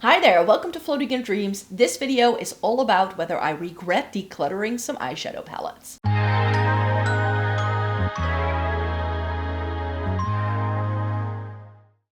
Hi there, welcome to Floating in Dreams. This video is all about whether I regret decluttering some eyeshadow palettes.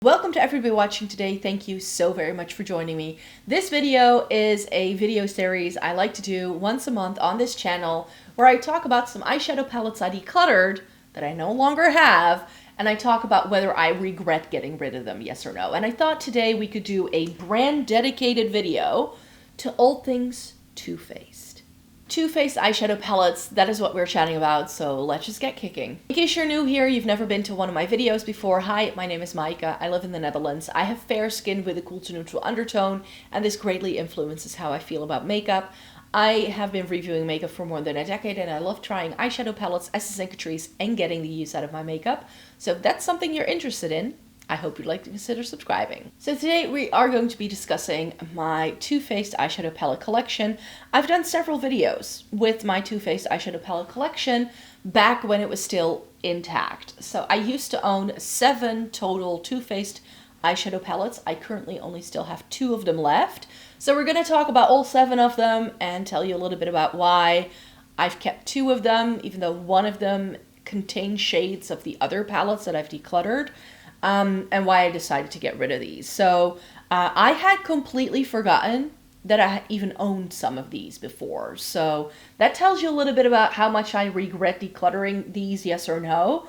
Welcome to everybody watching today. Thank you so very much for joining me. This video is a video series I like to do once a month on this channel where I talk about some eyeshadow palettes I decluttered that I no longer have, and I talk about whether I regret getting rid of them, yes or no. And I thought today we could do a brand dedicated video to all things Too Faced. Too Faced eyeshadow palettes, that is what we're chatting about, so let's just get kicking. In case you're new here, you've never been to one of my videos before, hi, my name is Maaike, I live in the Netherlands. I have fair skin with a cool to neutral undertone, and this greatly influences how I feel about makeup. I have been reviewing makeup for more than a decade and I love trying eyeshadow palettes, accessories, and getting the use out of my makeup. So if that's something you're interested in, I hope you'd like to consider subscribing. So today we are going to be discussing my Too Faced eyeshadow palette collection. I've done several videos with my Too Faced eyeshadow palette collection back when it was still intact. So I used to own 7 total Too Faced eyeshadow palettes. I currently only still have 2 of them left. So we're going to talk about all 7 of them and tell you a little bit about why I've kept 2 of them, even though one of them contains shades of the other palettes that I've decluttered, and why I decided to get rid of these. So I had completely forgotten that I even owned some of these before. So that tells you a little bit about how much I regret decluttering these, yes or no.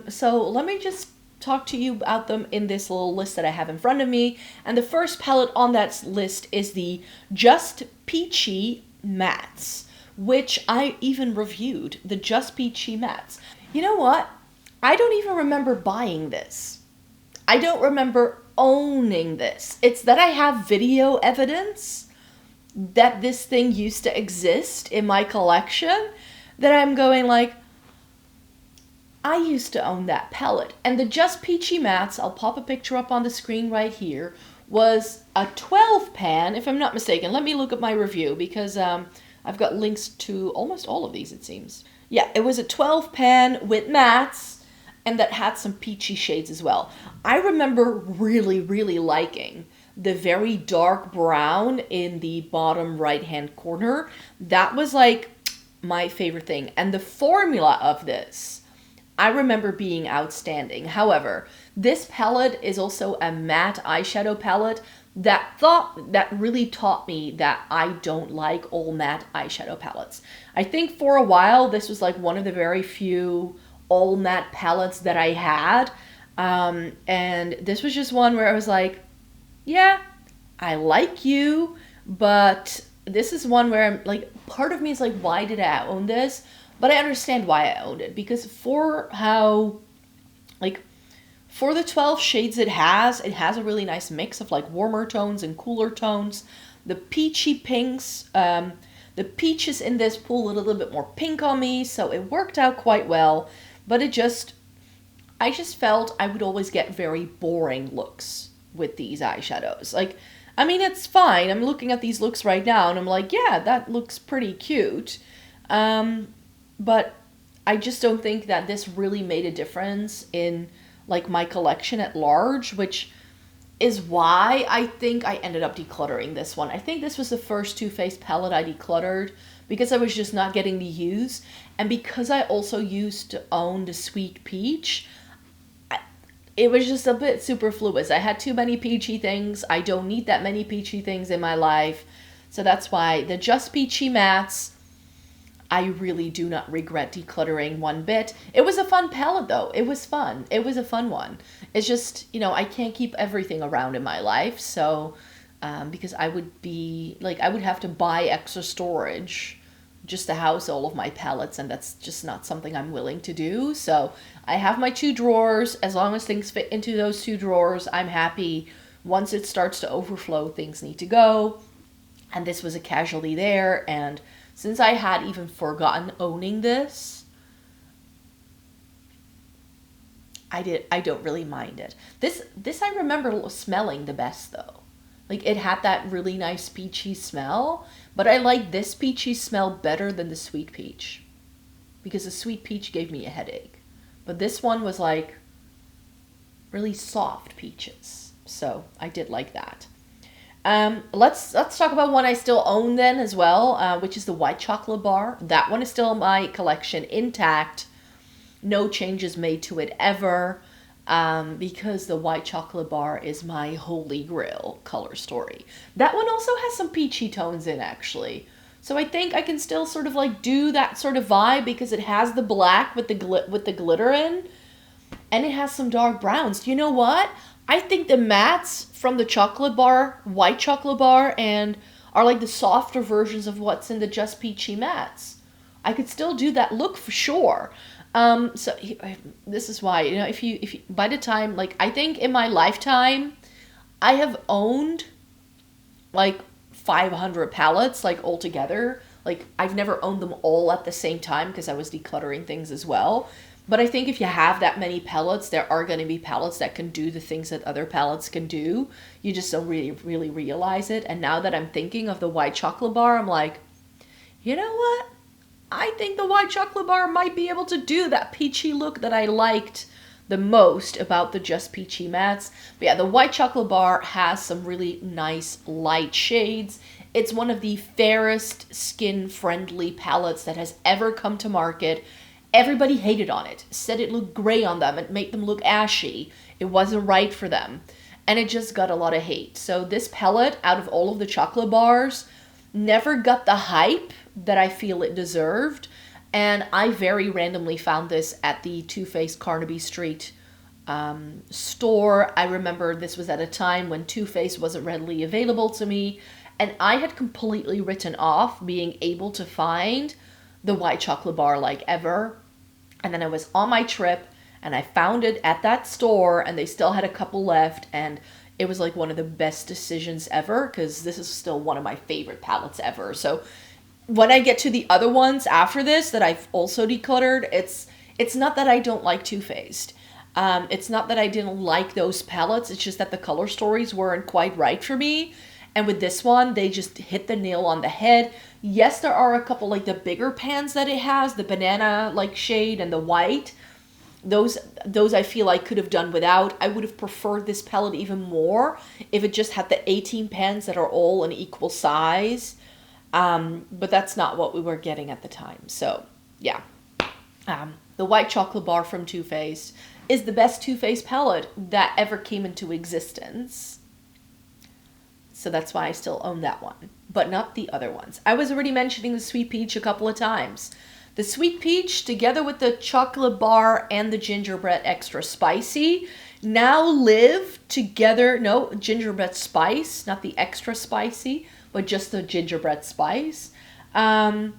So let me just talk to you about them in this little list that I have in front of me. And the first palette on that list is the Just Peachy mattes, which I even reviewed, the Just Peachy mattes. You know what? I don't even remember buying this. I don't remember owning this. It's that I have video evidence that this thing used to exist in my collection that I'm going like, I used to own that palette. And the Just Peachy mattes, I'll pop a picture up on the screen right here, was a 12 pan, if I'm not mistaken. Let me look at my review because I've got links to almost all of these, it seems. Yeah, it was a 12 pan with mattes and that had some peachy shades as well. I remember really liking the very dark brown in the bottom right-hand corner. That was like my favorite thing. And the formula of this, I remember being outstanding. However, this palette is also a matte eyeshadow palette that really taught me that I don't like all matte eyeshadow palettes. I think for a while this was like one of the very few all matte palettes that I had. And this was just one where I was like, yeah, I like you, but this is one where I'm like, part of me is like, why did I own this? But I understand why I owned it, because for how, like, for the 12 shades it has a really nice mix of like warmer tones and cooler tones. The peachy pinks, the peaches in this pull a little bit more pink on me, so it worked out quite well. But I just felt I would always get very boring looks with these eyeshadows. Like, I mean, it's fine. I'm looking at these looks right now and I'm like, yeah, that looks pretty cute. But I just don't think that this really made a difference in like my collection at large, which is why I think I ended up decluttering this one. I think this was the first Too Faced palette I decluttered because I was just not getting the use. And because I also used to own the Sweet Peach, it was just a bit superfluous. I had too many peachy things. I don't need that many peachy things in my life. So that's why the Just Peachy mattes, I really do not regret decluttering one bit. It was a fun palette though. It was fun. It was a fun one. It's just, you know, I can't keep everything around in my life. So, because I would be, like, I would have to buy extra storage just to house all of my palettes, and that's just not something I'm willing to do. So I have my 2 drawers. As long as things fit into those 2 drawers, I'm happy. Once it starts to overflow, things need to go. And this was a casualty there, and since I had even forgotten owning this, I don't really mind it. This I remember smelling the best though. Like, it had that really nice peachy smell, but I like this peachy smell better than the Sweet Peach, because the Sweet Peach gave me a headache. But this one was like really soft peaches, so I did like that. Let's talk about one I still own then as well, which is the white chocolate bar. That one is still in my collection intact. No changes made to it ever, because the white chocolate bar is my holy grail color story. That one also has some peachy tones in, actually. So I think I can still sort of like do that sort of vibe because it has the black with the glitter in, and it has some dark browns. Do you know what? I think the mattes from the chocolate bar, white chocolate bar, and are like the softer versions of what's in the Just Peachy mattes. I could still do that look for sure. So this is why, you know, if you by the time, like, I think in my lifetime, I have owned like 500 palettes, like, altogether. Like, I've never owned them all at the same time because I was decluttering things as well. But I think if you have that many palettes, there are going to be palettes that can do the things that other palettes can do. You just don't really realize it. And now that I'm thinking of the white chocolate bar, I'm like, you know what? I think the white chocolate bar might be able to do that peachy look that I liked the most about the Just Peachy mattes. But yeah, the white chocolate bar has some really nice light shades. It's one of the fairest skin-friendly palettes that has ever come to market. Everybody hated on it, said it looked gray on them, it made them look ashy. It wasn't right for them. And it just got a lot of hate. So this palette, out of all of the chocolate bars, never got the hype that I feel it deserved. And I very randomly found this at the Too Faced Carnaby Street store. I remember this was at a time when Too Faced wasn't readily available to me. And I had completely written off being able to find the white chocolate bar like ever. And then I was on my trip and I found it at that store and they still had a couple left. And it was like one of the best decisions ever because this is still one of my favorite palettes ever. So when I get to the other ones after this that I've also decluttered, it's not that I don't like Too Faced. It's not that I didn't like those palettes. It's just that the color stories weren't quite right for me. And with this one, they just hit the nail on the head. Yes, there are a couple, like the bigger pans that it has, the banana like shade and the white. Those I feel I could have done without. I would have preferred this palette even more if it just had the 18 pans that are all an equal size. But that's not what we were getting at the time. So, yeah. The white chocolate bar from Too Faced is the best Too Faced palette that ever came into existence. So that's why I still own that one, but not the other ones. I was already mentioning the Sweet Peach a couple of times. The Sweet Peach, together with the chocolate bar and the Gingerbread Extra Spicy, now live together. No, Gingerbread Spice, not the extra spicy, but just the Gingerbread Spice. I've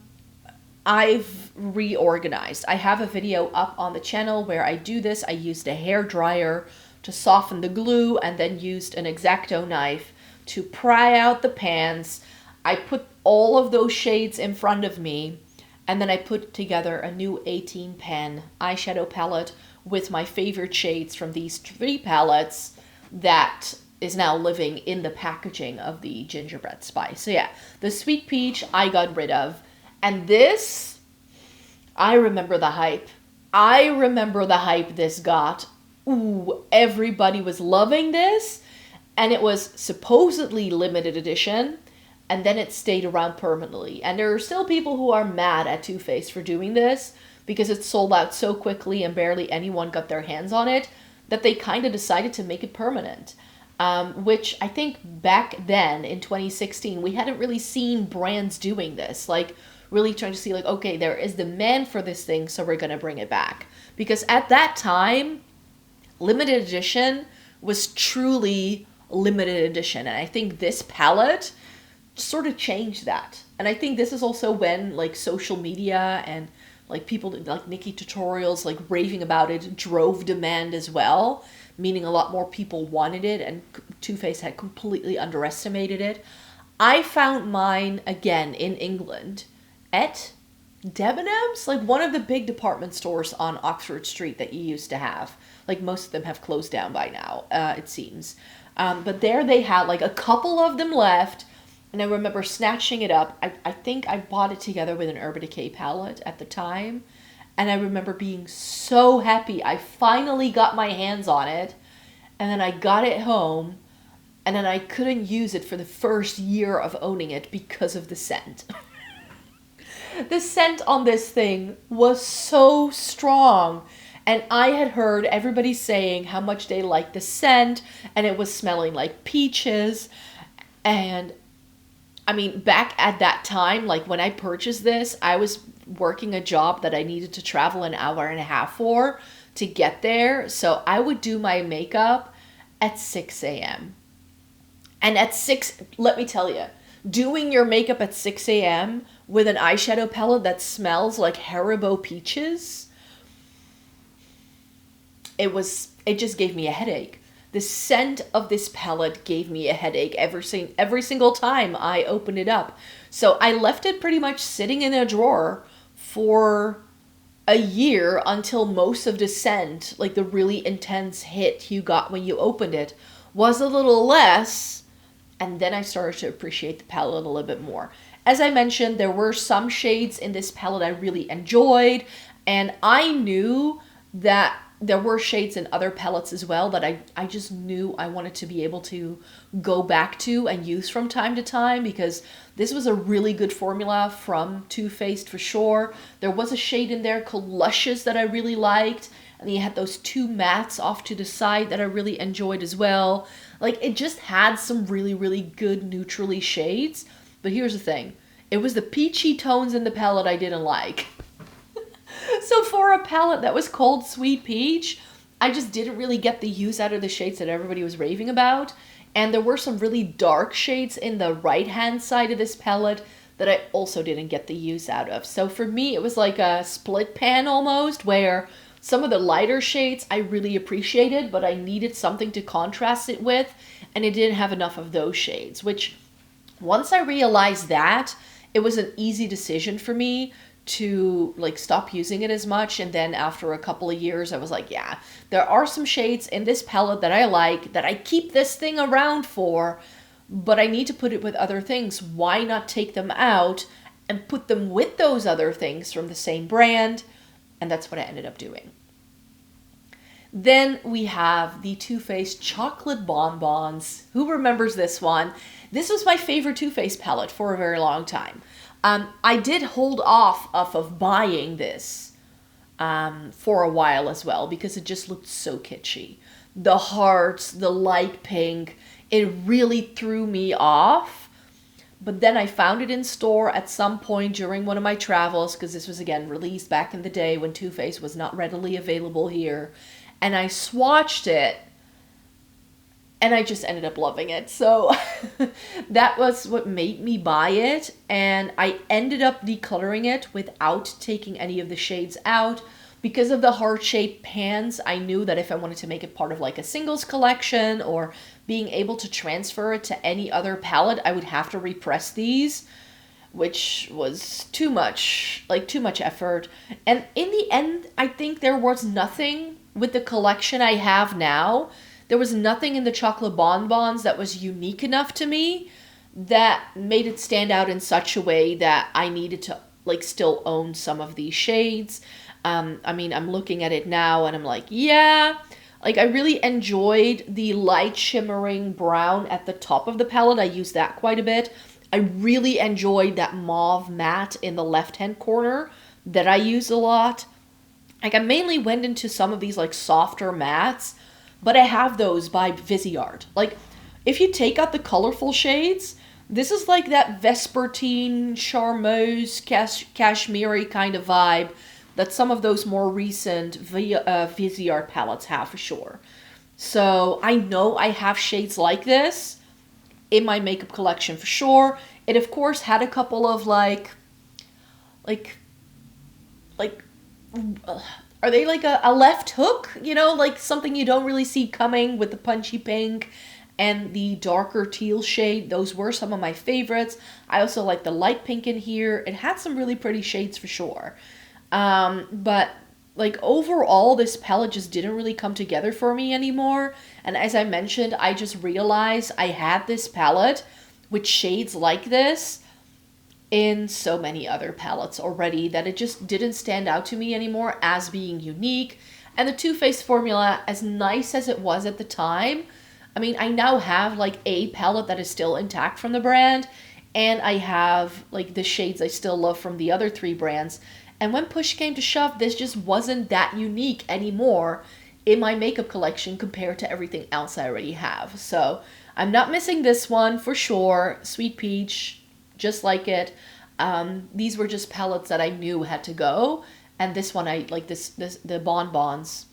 reorganized. I have a video up on the channel where I do this. I used a hair dryer to soften the glue and then used an X-Acto knife to pry out the pans. I put all of those shades in front of me, and then I put together a new 18 pan eyeshadow palette with my favorite shades from these 3 palettes that is now living in the packaging of the Gingerbread Spice. So yeah, the Sweet Peach I got rid of. And this, I remember the hype. I remember the hype this got. Ooh, everybody was loving this. And it was supposedly limited edition, and then it stayed around permanently. And there are still people who are mad at Too Faced for doing this because it sold out so quickly and barely anyone got their hands on it that they kind of decided to make it permanent. Which I think back then in 2016, we hadn't really seen brands doing this. Like, really trying to see, like, okay, there is demand for this thing, so we're going to bring it back. Because at that time, limited edition was truly limited edition, and I think this palette sort of changed that. And I think this is also when, like, social media and, like, people like Nikki tutorials, like, raving about it drove demand as well, meaning a lot more people wanted it, and Too Faced had completely underestimated it. I found mine again in England at Debenhams, like one of the big department stores on Oxford Street that you used to have. Like, most of them have closed down by now, it seems. But there they had like a couple of them left, and I remember snatching it up. I think I bought it together with an Urban Decay palette at the time, and I remember being so happy I finally got my hands on it, and then I got it home, And then I couldn't use it for the first year of owning it because of the scent. The scent on this thing was so strong. And I had heard everybody saying how much they liked the scent, and it was smelling like peaches. And I mean, back at that time, like when I purchased this, I was working a job that I needed to travel an hour and a half for to get there. So I would do my makeup at 6 a.m. And at 6, let me tell you, doing your makeup at 6 a.m. with an eyeshadow palette that smells like Haribo peaches, it just gave me a headache. The scent of this palette gave me a headache every single time I opened it up. So I left it pretty much sitting in a drawer for a year until most of the scent, like the really intense hit you got when you opened it, was a little less. And then I started to appreciate the palette a little bit more. As I mentioned, there were some shades in this palette I really enjoyed. And I knew that there were shades in other palettes as well that I just knew I wanted to be able to go back to and use from time to time, because this was a really good formula from Too Faced for sure. There was a shade in there called Luscious that I really liked. And you had those 2 mattes off to the side that I really enjoyed as well. Like, it just had some really, really good neutrally shades. But here's the thing. It was the peachy tones in the palette I didn't like. So for a palette that was called Sweet Peach, I just didn't really get the use out of the shades that everybody was raving about. And there were some really dark shades in the right-hand side of this palette that I also didn't get the use out of. So for me, it was like a split pan almost, where some of the lighter shades I really appreciated, but I needed something to contrast it with, and it didn't have enough of those shades, which once I realized that, it was an easy decision for me to like stop using it as much. And then after a couple of years, I was like, yeah, there are some shades in this palette that I like, that I keep this thing around for, but I need to put it with other things. Why not take them out and put them with those other things from the same brand? And that's what I ended up doing. Then we have the Too Faced Chocolate Bonbons. Who remembers this one? This was my favorite Too Faced palette for a very long time. I did hold off of buying this for a while as well, because it just looked so kitschy. The hearts, the light pink, it really threw me off. But then I found it in store at some point during one of my travels, because this was again released back in the day when Too Faced was not readily available here. And I swatched it, and I just ended up loving it. So that was what made me buy it. And I ended up decluttering it without taking any of the shades out. Because of the heart-shaped pans, I knew that if I wanted to make it part of like a singles collection or being able to transfer it to any other palette, I would have to repress these, which was too much effort. And in the end, I think there was nothing with the collection I have now. There was nothing in the chocolate bonbons that was unique enough to me that made it stand out in such a way that I needed to like still own some of these shades. I mean, I'm looking at it now and I'm like, yeah, like I really enjoyed the light shimmering brown at the top of the palette. I used that quite a bit. I really enjoyed that mauve matte in the left-hand corner that I use a lot. Like I mainly went into some of these like softer mattes, but I have those by Viseart. Like if you take out the colorful shades, this is like that Vespertine, Charmeuse, Cashmere kind of vibe that some of those more recent Viseart palettes have for sure. So I know I have shades like this in my makeup collection for sure. It of course had a couple of like are they like a left hook? You know, like something you don't really see coming with the punchy pink and the darker teal shade. Those were some of my favorites. I also like the light pink in here. It had some really pretty shades for sure. But like overall, this palette just didn't really come together for me anymore. And as I mentioned, I just realized I had this palette with shades like this in so many other palettes already that it just didn't stand out to me anymore as being unique. And the Too Faced formula, as nice as it was at the time, I mean, I now have like a palette that is still intact from the brand, and I have like the shades I still love from the other 3 brands. And when push came to shove, this just wasn't that unique anymore in my makeup collection compared to everything else I already have. So I'm not missing this one for sure. Sweet Peach, just like it. These were just palettes that I knew had to go. And this one, I like the Bonbons.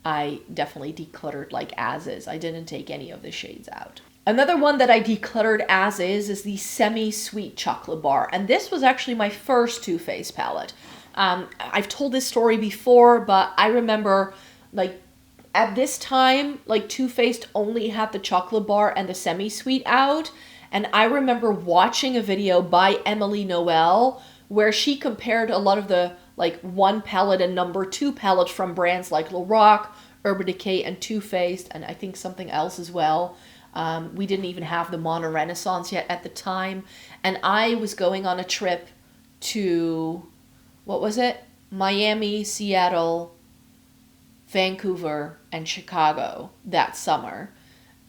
I definitely decluttered like as is. I didn't take any of the shades out. Another one that I decluttered as is the Semi-Sweet Chocolate Bar. And this was actually my first Too Faced palette. I've told this story before, but I remember like at this time, like Too Faced only had the chocolate bar and the Semi-Sweet out. And I remember watching a video by Emily Noel where she compared a lot of the like 1 palette and number 2 palette from brands like Lorac, Urban Decay, and Too Faced, and I think something else as well. We didn't even have the Mono Renaissance yet at the time. And I was going on a trip to, what was it? Miami, Seattle, Vancouver, and Chicago that summer.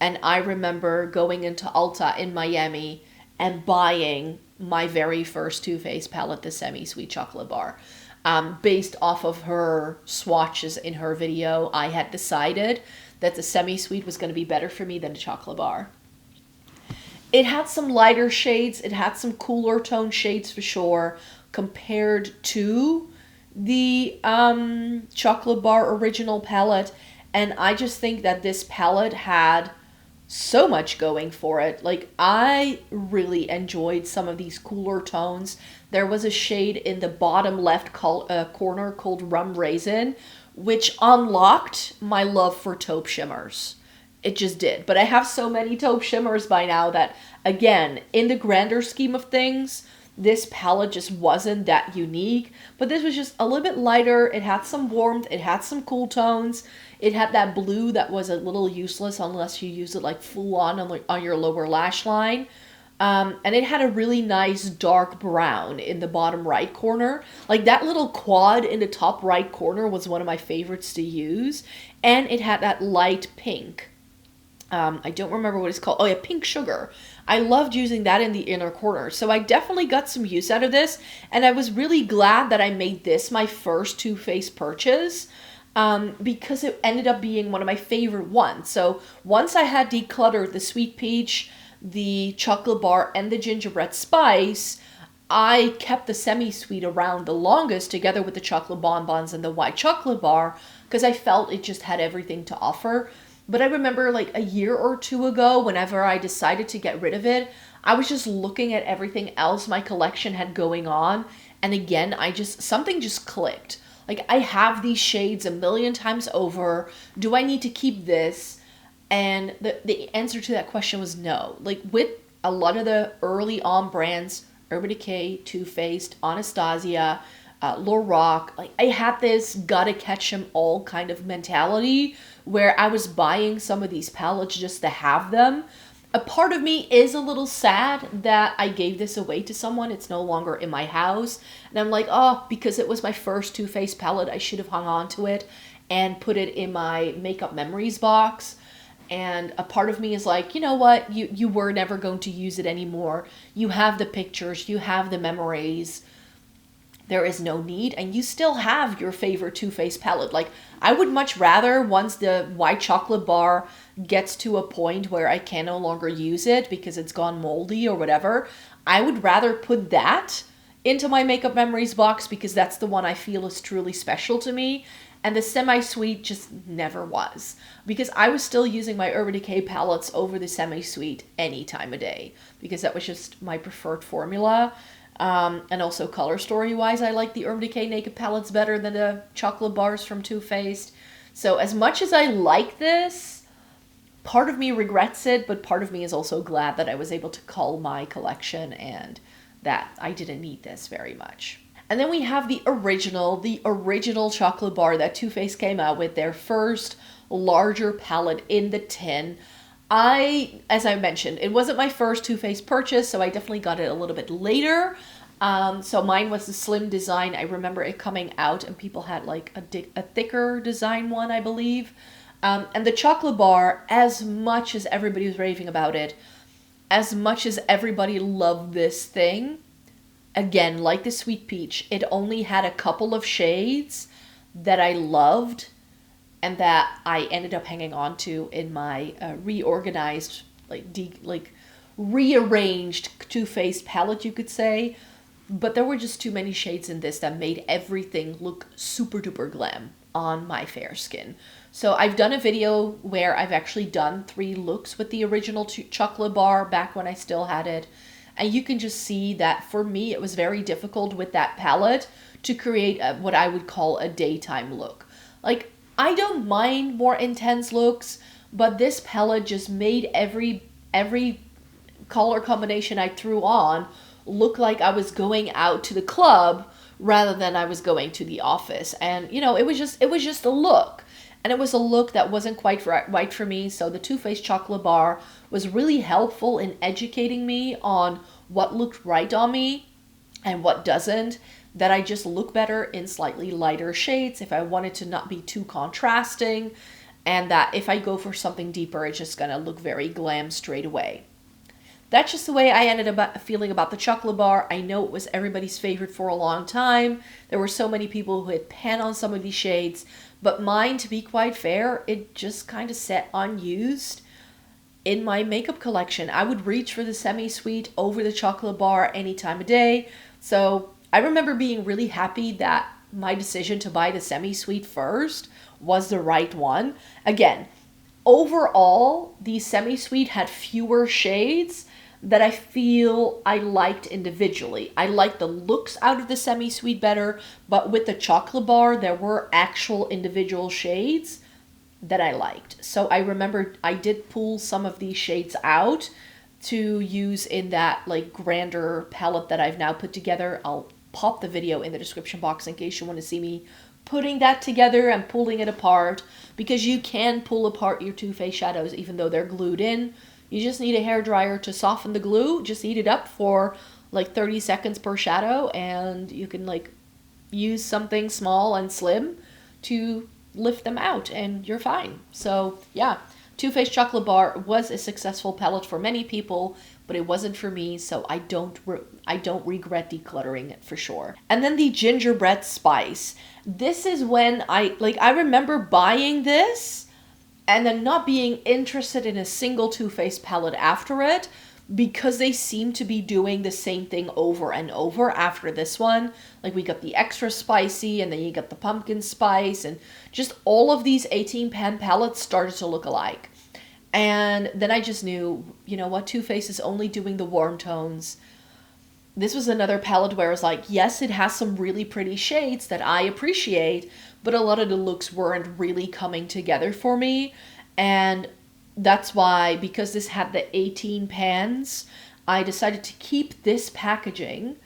And I remember going into Ulta in Miami and buying my very first Too Faced palette, the Semi-Sweet Chocolate Bar. Based off of her swatches in her video, I had decided that the Semi-Sweet was going to be better for me than the chocolate bar. It had some lighter shades. It had some cooler tone shades for sure compared to the chocolate bar original palette. And I just think that this palette had so much going for it. Like, I really enjoyed some of these cooler tones. There was a shade in the bottom left corner called Rum Raisin, which unlocked my love for taupe shimmers. It just did. But I have so many taupe shimmers by now that, again, in the grander scheme of things, this palette just wasn't that unique. But this was just a little bit lighter. It had some warmth. It had some cool tones. It had that blue that was a little useless unless you use it like full on your lower lash line. And it had a really nice dark brown in the bottom right corner. Like that little quad in the top right corner was one of my favorites to use. And it had that light pink. I don't remember what it's called. Oh yeah, pink sugar. I loved using that in the inner corner. So I definitely got some use out of this. And I was really glad that I made this my first Too Faced purchase. Because it ended up being one of my favorite ones. So once I had decluttered the Sweet Peach, the chocolate bar, and the gingerbread spice, I kept the Semi-Sweet around the longest together with the chocolate bonbons and the white chocolate bar because I felt it just had everything to offer. But I remember like a year or 2 ago, whenever I decided to get rid of it, I was just looking at everything else my collection had going on. And again, something just clicked. Like, I have these shades a million times over. Do I need to keep this? And the answer to that question was no. Like, with a lot of the early on brands, Urban Decay, Too Faced, Anastasia, Lorac, like, I had this gotta catch them all kind of mentality where I was buying some of these palettes just to have them. A part of me is a little sad that I gave this away to someone. It's no longer in my house. And I'm like, oh, because it was my first Too Faced palette, I should have hung on to it and put it in my makeup memories box. And a part of me is like, you know what? You were never going to use it anymore. You have the pictures. You have the memories. There is no need. And you still have your favorite Too Faced palette. Like, I would much rather, once the white chocolate bar gets to a point where I can no longer use it because it's gone moldy or whatever, I would rather put that into my makeup memories box because that's the one I feel is truly special to me. And the Semi-Sweet just never was. Because I was still using my Urban Decay palettes over the Semi-Sweet any time of day. Because that was just my preferred formula. And also color story wise, I like the Urban Decay Naked palettes better than the chocolate bars from Too Faced. So as much as I like this, part of me regrets it, but part of me is also glad that I was able to cull my collection and that I didn't need this very much. And then we have the original chocolate bar that Too Faced came out with, their first larger palette in the tin. As I mentioned, it wasn't my first Too Faced purchase, so I definitely got it a little bit later. So mine was the slim design. I remember it coming out and people had like a thicker design one, I believe. And the chocolate bar, as much as everybody was raving about it, as much as everybody loved this thing, again, like the Sweet Peach, it only had a couple of shades that I loved and that I ended up hanging on to in my reorganized, rearranged Too Faced palette, you could say. But there were just too many shades in this that made everything look super duper glam on my fair skin. So I've done a video where I've actually done 3 looks with the original chocolate bar back when I still had it. And you can just see that for me, it was very difficult with that palette to create what I would call a daytime look. Like, I don't mind more intense looks, but this palette just made every color combination I threw on look like I was going out to the club rather than I was going to the office. And, you know, it was just a look. And it was a look that wasn't quite right for me. So the Too Faced chocolate bar was really helpful in educating me on what looked right on me and what doesn't. That I just look better in slightly lighter shades if I wanted to not be too contrasting. And that if I go for something deeper, it's just going to look very glam straight away. That's just the way I ended up feeling about the chocolate bar. I know it was everybody's favorite for a long time. There were so many people who had panned on some of these shades. But mine, to be quite fair, it just kind of sat unused in my makeup collection. I would reach for the semi-sweet over the chocolate bar any time of day. So I remember being really happy that my decision to buy the semi-sweet first was the right one. Again, overall, the semi-sweet had fewer shades that I feel I liked individually. I liked the looks out of the semi-sweet better, but with the chocolate bar, there were actual individual shades that I liked. So I remember I did pull some of these shades out to use in that like grander palette that I've now put together. I'll pop the video in the description box in case you want to see me putting that together and pulling it apart, because you can pull apart your Too Faced shadows even though they're glued in. You just need a hairdryer to soften the glue. Just heat it up for like 30 seconds per shadow and you can like use something small and slim to lift them out and you're fine. So yeah, Too Faced chocolate bar was a successful palette for many people, but it wasn't for me, so I don't regret decluttering it for sure. And then the Gingerbread Spice. This is when I remember buying this and then not being interested in a single Too Faced palette after it, because they seem to be doing the same thing over and over after this one. Like we got the extra spicy and then you got the pumpkin spice, and just all of these 18 pan palettes started to look alike. And then I just knew, you know what, Too Faced is only doing the warm tones. This was another palette where I was like, yes, it has some really pretty shades that I appreciate, but a lot of the looks weren't really coming together for me. And that's why, because this had the 18 pans, I decided to keep this packaging,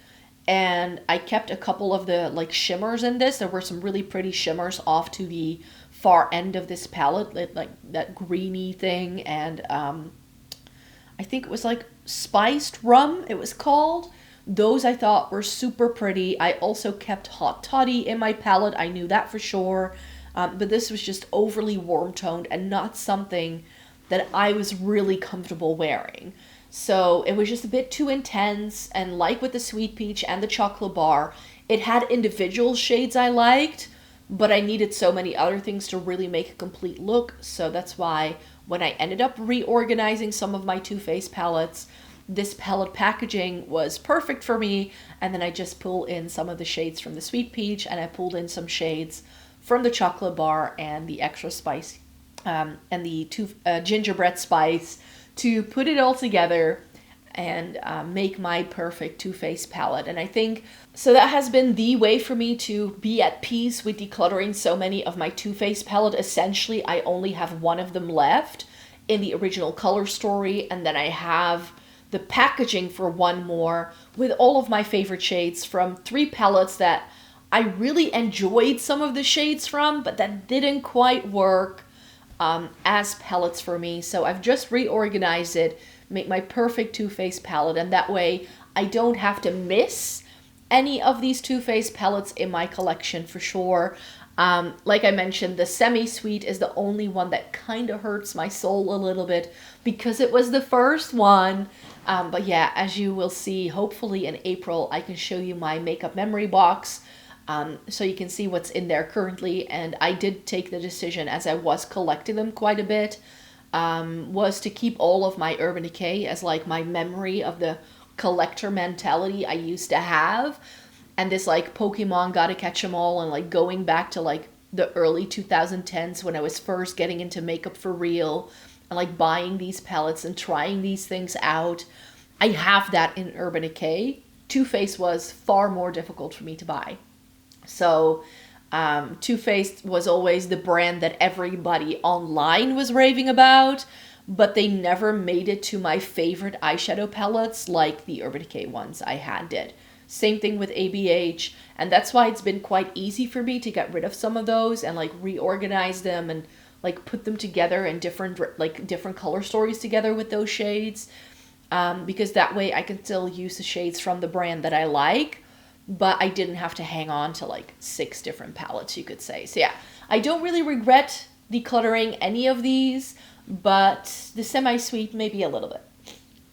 and I kept a couple of the like shimmers in this. There were some really pretty shimmers off to the far end of this palette, like that greeny thing, and I think it was like spiced rum it was called. Those I thought were super pretty. I also kept Hot Toddy in my palette. I knew that for sure. But this was just overly warm toned and not something that I was really comfortable wearing. So it was just a bit too intense. And like with the Sweet Peach and the chocolate bar, it had individual shades I liked, but I needed so many other things to really make a complete look. So that's why when I ended up reorganizing some of my Too Faced palettes, this palette packaging was perfect for me. And then I just pulled in some of the shades from the Sweet Peach, and I pulled in some shades from the chocolate bar and the extra spice and the gingerbread spice to put it all together and make my perfect Too Faced palette. And I think, so that has been the way for me to be at peace with decluttering so many of my Too Faced palette. Essentially, I only have one of them left in the original color story, and then I have the packaging for one more with all of my favorite shades from 3 palettes that I really enjoyed some of the shades from, but that didn't quite work as palettes for me. So I've just reorganized it, make my perfect Too Faced palette, and that way I don't have to miss any of these Too Faced palettes in my collection for sure. Like I mentioned, the semi-sweet is the only one that kind of hurts my soul a little bit because it was the first one. But yeah, as you will see, hopefully in April, I can show you my makeup memory box, so you can see what's in there currently. And I did take the decision, as I was collecting them quite a bit, was to keep all of my Urban Decay as like my memory of the collector mentality I used to have. And this like Pokemon gotta catch 'em all, and like going back to like the early 2010s when I was first getting into makeup for real, and like buying these palettes and trying these things out. I have that in Urban Decay. Too Faced was far more difficult for me to buy. So Too Faced was always the brand that everybody online was raving about, but they never made it to my favorite eyeshadow palettes like the Urban Decay ones I had did. Same thing with ABH, and that's why it's been quite easy for me to get rid of some of those and like reorganize them and like put them together in different color stories together with those shades, because that way I can still use the shades from the brand that I like, but I didn't have to hang on to like 6 different palettes, you could say. So yeah, I don't really regret decluttering any of these, but the semi-sweet maybe a little bit.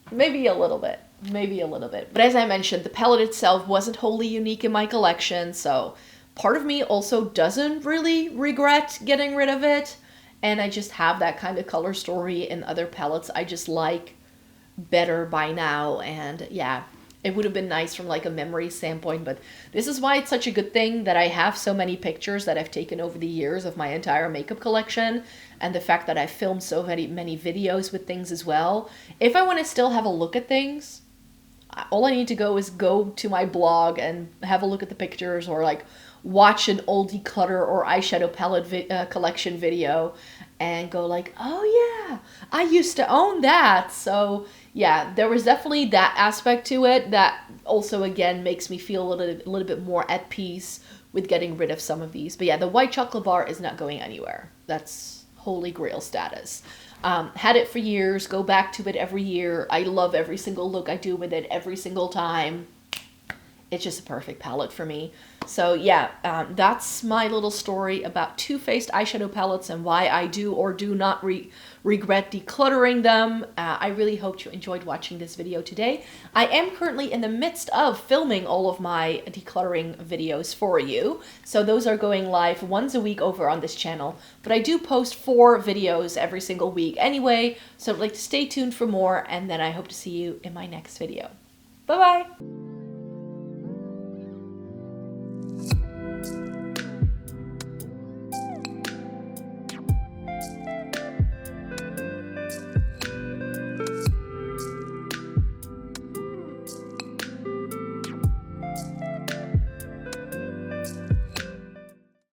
Maybe a little bit. Maybe a little bit. But as I mentioned, the palette itself wasn't wholly unique in my collection, so part of me also doesn't really regret getting rid of it. And I just have that kind of color story in other palettes I just like better by now. And yeah, it would have been nice from like a memory standpoint, but this is why it's such a good thing that I have so many pictures that I've taken over the years of my entire makeup collection, and the fact that I've filmed so many videos with things as well. If I want to still have a look at things, all I need to go is go to my blog and have a look at the pictures, or like watch an old declutter or eyeshadow palette collection video and go like, oh yeah, I used to own that. So yeah, there was definitely that aspect to it that also again makes me feel a little bit more at peace with getting rid of some of these. But yeah, the white chocolate bar is not going anywhere. That's holy grail status. Had it for years, go back to it every year. I love every single look I do with it every single time. It's just a perfect palette for me. So yeah, that's my little story about Too Faced eyeshadow palettes and why I do or do not regret decluttering them. I really hope you enjoyed watching this video today. I am currently in the midst of filming all of my decluttering videos for you. So those are going live once a week over on this channel. But I do post 4 videos every single week anyway. So I'd like to stay tuned for more, and then I hope to see you in my next video. Bye-bye!